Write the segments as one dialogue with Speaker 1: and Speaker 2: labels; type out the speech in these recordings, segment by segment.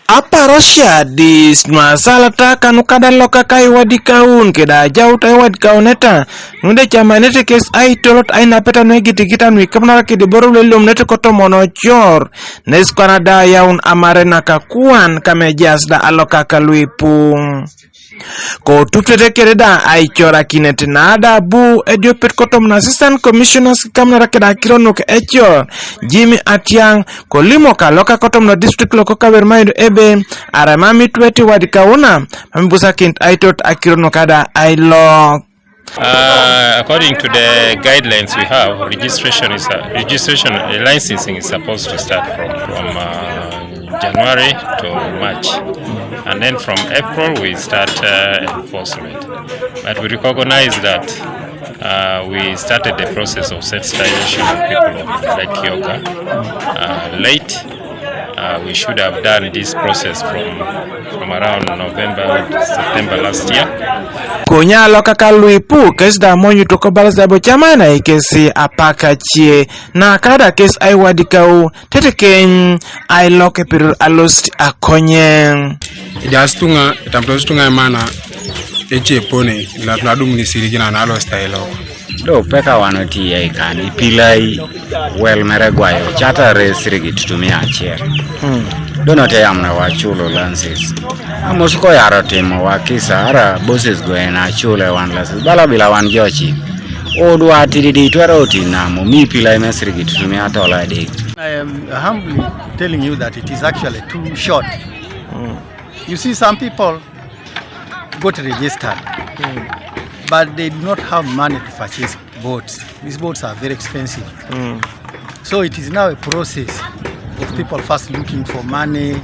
Speaker 1: Aparosha dis masalata kanukada Alokaka Aiwadikaun keda jauta Aiwadikaun eta nunde chamanete kes aitolot aina peta negiti nwi kamnara kidi boru lelum nete koto monochor neskwana da yaun amarena kakuan kamejas da Alokaka luipung ko tuptete kereda aichora kinete nada bu ediopet kotom na assistant commissioners kamnara keda kironuk echor Jimmy Atiang ko limo ka Alokaka kotom na district loko kavermaido ebe aramami tweti wadikauna mambusa kint aitot akirono kada ailok.
Speaker 2: According to the guidelines we have, licensing is supposed to start from January to March, and then from April we start enforcement. But we recognize that we started the process of sensitization of people of Lake Yoga late. We should have done this process from around November, September last year.
Speaker 1: Konya Alokaka luipu kes da monyu toko balasa bochamana ikesi Apak chie na kada kes Aiwadikau teteken ailoke piru alost akonye.
Speaker 3: Idastunga itamtostunga mana eche pone la tunadum ni sirikina na alost ailoko.
Speaker 4: Do peka wanoti ya ikani pilai well meregwayo chata resirigi tutumia achiel. Donote amna wachulo lances. Amusuko yaro timo wakisa ara bosses goena chule wan lances bala bila wan jochi. Odwa atididi tweroti na mi pilai mesirigi tutumia tola dik.
Speaker 5: I am humbly telling you that it is actually too short. You see, some people got registered. But they do not have money to purchase boats. These boats are very expensive. So it is now a process of people first looking for money,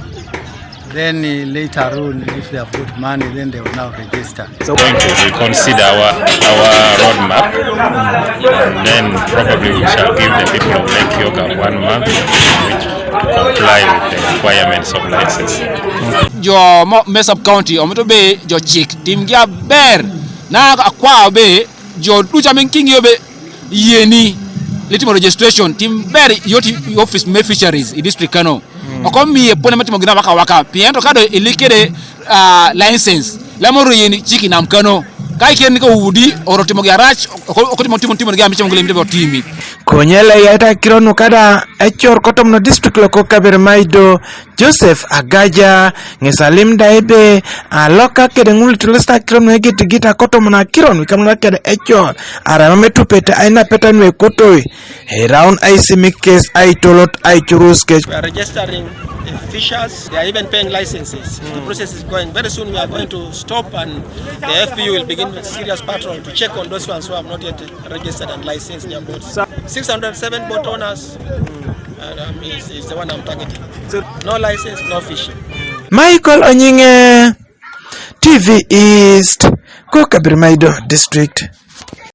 Speaker 5: then later on, if they have got money, then they will now register.
Speaker 2: So we're going to reconsider our roadmap, and then probably we shall give the people of Lake Yoga 1 month which to comply with the requirements of licensing.
Speaker 6: Your mess up county, omoto be your chick, team gia bear. Na akwa be jo ducha menking yobe yeni litimo registration timberi yoti office me fisheries I district Kano okomi e pone matimo gina waka piento kado ilikede license lamoro yeni chiki na mkano kai ken ko wudi orotimo garage okotimo timo ga michimo ngule mdebo timi
Speaker 1: konyela yata kironu kada echor kotom no district loko kabermaido Joseph Agaja ngesalim daibe Alokaka kede ngul tilesta kironu egita kotom na kironu kamna kede echor arama tupete aina peta nwe kotoi round isimik case aitolot aichuruske.
Speaker 7: We are registering fishers. They are even paying licenses. The process is going. Very soon we are going to stop, and the FPU will begin with serious patrol to check on those ones who have not yet registered and licensed their boats. 607 boat owners is the one I'm targeting. No license, no fishing.
Speaker 1: Michael Onyinge, TV East, Kabermaido District.